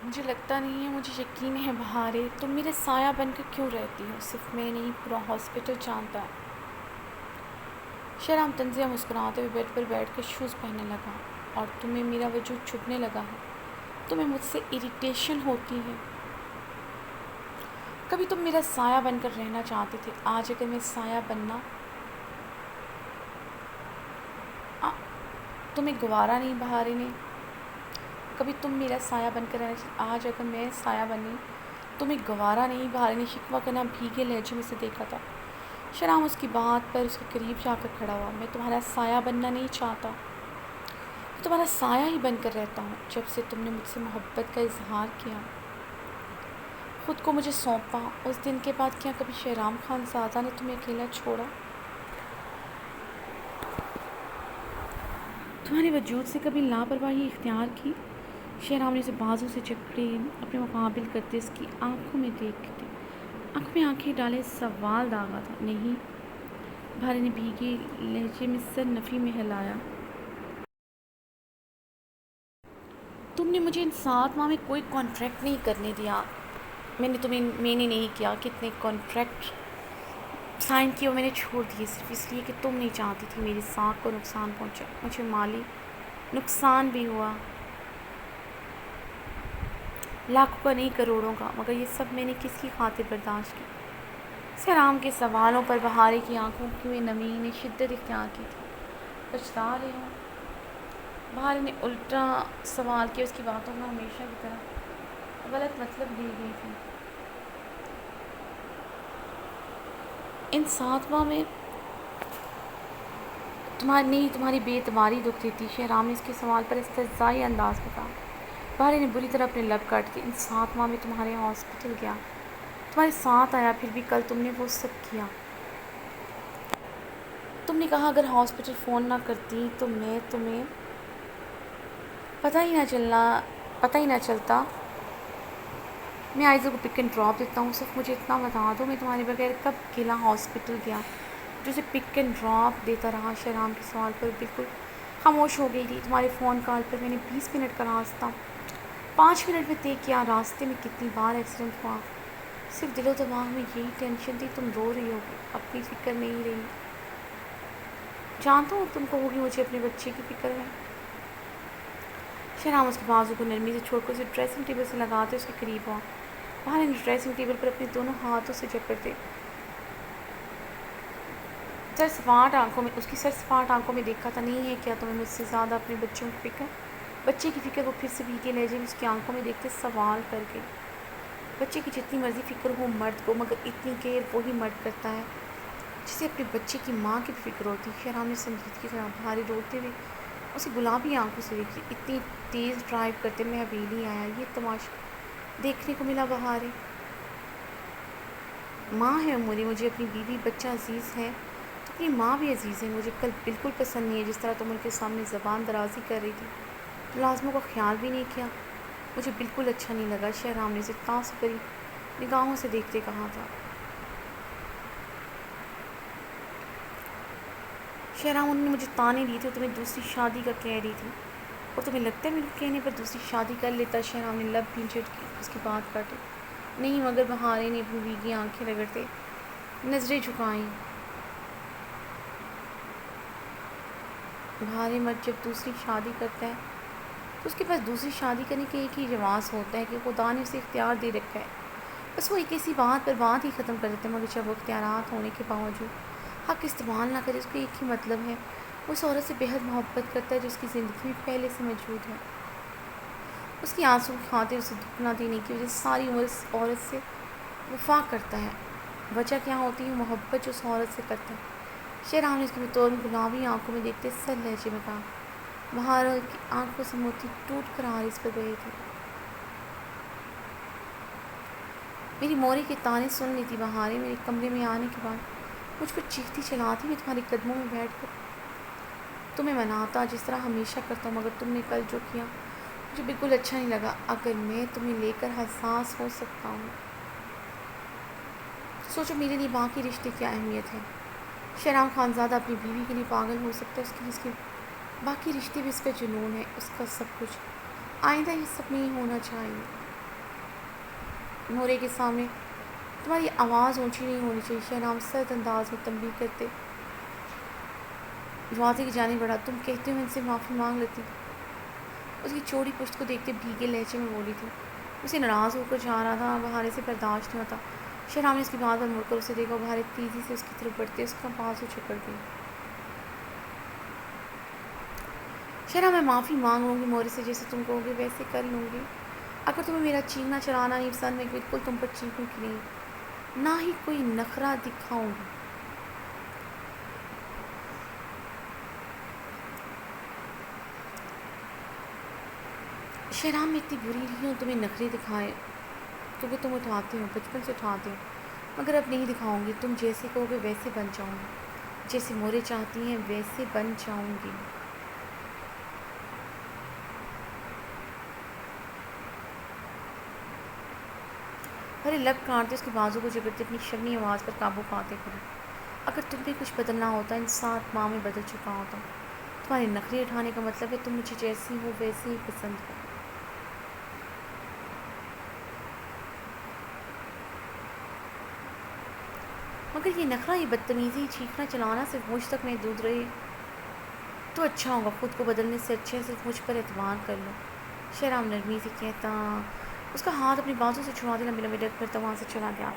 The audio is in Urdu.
مجھے لگتا نہیں ہے، مجھے یقین ہے بہارے، تم میرے سایہ بن کر کیوں رہتی ہو؟ صرف میں نہیں، پورا ہاسپٹل جانتا ہے۔ شہرام تنزیہ مسکراتے ہوئے بیڈ پر بیٹھ کر شوز پہننے لگا۔ اور تمہیں میرا وجود چھپنے لگا ہے؟ تمہیں مجھ سے اریٹیشن ہوتی ہے؟ کبھی تم میرا سایہ بن کر رہنا چاہتے تھے، آج اگر میں سایہ بننا تمہیں گوارا نہیں بہارے نے؟ کبھی تم میرا سایہ بن کر رہنا چاہتے، آج اگر میں سایہ بنی تمہیں گوارا نہیں؟ بہارے نے شکوہ کرنا بھیگے لہجے میں سے دیکھا تھا۔ شرام اس کی بات پر اس کے قریب جا کر کھڑا ہوا۔ میں تمہارا سایہ بننا نہیں چاہتا، میں تمہارا سایہ ہی بن کر رہتا ہوں۔ جب سے تم نے مجھ سے محبت کا اظہار کیا، خود کو مجھے سونپا، اس دن کے بعد کیا کبھی شہرام خان زادہ نے تمہیں اکیلا چھوڑا؟ تمہارے وجود سے کبھی لاپرواہی اختیار کی؟ شہرام نے اسے بازو سے جکڑے اپنے مقابل کرتے اس کی آنکھوں میں دیکھتے آنکھوں میں آنکھیں ڈالے سوال داغا تھا۔ نہیں، بھارے نے بھیگے لہجے میں سر نفی میں ہلایا۔ تم نے مجھے ان 7 ماہ میں کوئی کانٹریکٹ نہیں کرنے دیا۔ میں نے نہیں کیا کہ اتنے کانٹریکٹ سائن کیے، میں نے چھوڑ دیے صرف اس لیے کہ تم نہیں چاہتی تھی میری سانکھ کو نقصان پہنچا۔ مجھے مالی نقصان بھی ہوا، لاکھوں کا نہیں کروڑوں کا، مگر یہ سب میں نے کس کی خاطر برداشت کی؟ شہرام کے سوالوں پر بہارے کی آنکھوں میں نمی نے شدت اختیار کی تھی۔ پچھتا رہے ہوں؟ بہارے نے الٹا سوال کیا۔ اس کی باتوں میں ہمیشہ کی طرح غلط مطلب لی گئی تھی۔ ان 7 ماہ میں تمہاری بے اعتباری دکھ دیتی۔ شہرام نے اس کے سوال پر استہزائی انداز میں کہا۔ بہارے نے بری طرح اپنے لب کاٹ کے، ان 7 ماہ میں تمہارے ہاسپٹل گیا، تمہارے ساتھ آیا، پھر بھی کل تم نے وہ سب کیا۔ تم نے کہا اگر ہاسپٹل فون نہ کرتی تو میں تمہیں پتہ ہی نہ چلتا۔ میں آئزہ کو پک اینڈ ڈراپ دیتا ہوں، صرف مجھے اتنا بتا دو میں تمہارے بغیر کب اکیلا ہاسپٹل گیا جو اسے پک اینڈ ڈراپ دیتا رہا؟ شہرام کے سوال پر بالکل خاموش ہو گئی تھی۔ تمہارے فون کال پر میں نے 20 منٹ کا راستہ 5 منٹ میں طے کیا۔ راستے میں کتنی بار ایکسیڈنٹ ہوا، صرف دل و دماغ میں یہی ٹینشن تھی۔ تم رو رہی ہوگی، اپنی فکر نہیں رہی، جانتا ہوں تم کو ہوگی، مجھے اپنے بچے کی فکر ہے۔ شہرام اس کے بازو کو نرمی سے چھوڑ کر اسے ڈریسنگ ٹیبل سے لگاتے اس کے قریب ہوا۔ بہارے نے ڈریسنگ ٹیبل پر اپنے دونوں ہاتھوں سے جکڑتے اس کی سرسپاٹ آنکھوں میں دیکھا تھا۔ نہیں ہے کیا تمہیں مجھ سے زیادہ اپنے بچے کی فکر؟ وہ پھر سے بھیگے لہجے میں اس کی آنکھوں میں دیکھتے سوال کر کے۔ بچے کی جتنی مرضی فکر ہو مرد کو، مگر اتنی کیئر وہی مرد کرتا ہے جسے اپنے بچے کی ماں کی فکر ہوتی۔ شہرام نے سنجیدگی سے بہارے روتے ہوئے اسے گلابی آنکھوں سے دیکھی۔ اتنی تیز ڈرائیو کرتے میں حویلی آیا، یہ تماشا دیکھنے کو ملا بہارے؟ ماں ہے عمری، مجھے اپنی بیوی بچہ عزیز ہے تو اپنی ماں بھی عزیز ہے۔ مجھے کل بالکل پسند نہیں ہے جس طرح تم ان کے سامنے زبان درازی کر رہی تھی، ملازموں کا خیال بھی نہیں کیا، مجھے بالکل اچھا نہیں لگا۔ شہرام نے اسے تعصب بھری نگاہوں سے دیکھتے کہا تھا۔ شہرام، انہوں نے مجھے تانے دیے تھے، تمہیں دوسری شادی کا کہہ رہی تھی، اور تمہیں لگتا ہے میرے کہنے پر دوسری شادی کر لیتا؟ شہرام نے لب بھی جھٹکی اس کی بات کاٹی۔ نہیں مگر بہارے نے اپنی بھیگی آنکھیں رگڑتے نظریں جھکائیں۔ بہارے مرد جب دوسری شادی کرتا ہے تو اس کے پاس دوسری شادی کرنے کے ایک ہی جواز ہوتا ہے کہ خدا نے اسے اختیار دے رکھا ہے، بس وہ ایک ایسی بات پر بات ہی ختم کر دیتے ہیں۔ مگر جب وہ اختیارات ہونے کے باوجود حق استعمال نہ کرے، اس کو ایک ہی مطلب ہے، وہ اس عورت سے بےحد محبت کرتا ہے جو اس کی زندگی میں پہلے سے موجود ہے، اس کی آنسوں کی خاطر اسے دکھ نہ دینے کی وجہ سے ساری عمر اس عورت سے وفا کرتا ہے۔ وجہ کیا ہوتی ہے؟ محبت جو اس عورت سے کرتا ہے۔ شہرام نے اس کی بطور میں گلابی آنکھوں میں دیکھتے سر لہجے میں کہا۔ بہارے کی آنکھوں سے موتی ٹوٹ کر آرز پر گئے تھے۔ میری موری کے تانے سن لی تھی بہارے، میرے کمرے میں آنے کے بعد مجھ کو چیختی چلاتی میں تمہارے قدموں میں بیٹھ کر تمہیں مناتا جس طرح ہمیشہ کرتا ہوں، مگر تم نے کل جو کیا مجھے بالکل اچھا نہیں لگا۔ اگر میں تمہیں لے کر حساس ہو سکتا ہوں، سوچو میرے لیے باقی رشتے کیا اہمیت ہے۔ شہرام خان زادہ اپنی بیوی کے لیے پاگل ہو سکتا ہے، اس کے باقی رشتے بھی اس کا جنون ہے، اس کا سب کچھ۔ آئندہ یہ سب نہیں ہونا چاہیے۔ مورے کے سامنے تمہاری آواز اونچی نہیں ہونی چاہیے، شہرام سرد انداز میں تنبیہ کرتے دروازے کی جانب بڑھا۔ تم کہتے ہو ان سے معافی مانگ لیتی؟ اس کی چوڑی پشت کو دیکھتے بھیگے لہجے میں بولی تھی۔ اسے ناراض ہو کر جا رہا تھا، بہارے سے برداشت نہیں ہوتا۔ شہرام نے اس کی بات پر مڑ کر اسے دیکھا، بہارے تیزی سے اس کی طرف بڑھتے اس کا بازو جکڑ گئی۔ شہرام میں معافی مانگ لوں گی مورے سے، جیسے تم کہو گے ویسے کر لوں گی۔ اگر تمہیں میرا چیخنا چلانا نہیں پسند، میں بالکل تم پر چیخوں گی نہیں، نہ ہی کوئی نخرہ دکھاؤں گی۔ شہرام میں اتنی بری نہیں ہوں تمہیں نخرے دکھائے، کیونکہ تم اٹھاتے ہو، بچپن سے اٹھاتے ہو، مگر اب نہیں دکھاؤں گی۔ تم جیسے کہو گے ویسے بن جاؤں گی، جیسے مورے چاہتی ہیں ویسے بن جاؤں گی۔ بھرے لب کاٹتے اس کے بازو کو جکڑتے اپنی شرمی آواز پر قابو پاتے پڑی۔ اگر تم میں کچھ بدلنا ہوتا، ان 7 ماہ میں بدل چکا ہوتا۔ تمہارے نخرے اٹھانے کا مطلب ہے تم مجھے جیسی ہو ویسی ہی پسند ہو۔ مگر یہ نخرہ، یہ بدتمیزی، یہ چیخنا چلانا صرف مجھ تک محدود رہے تو اچھا ہوگا۔ خود کو بدلنے سے اچھا ہے صرف مجھ پر اعتماد کر لو، شہرام نرمی سے کہتا، اس کا ہاتھ اپنے بازو سے چھڑاتے لمبے لمبے ڈگ بھرتا وہاں سے چلا گیا۔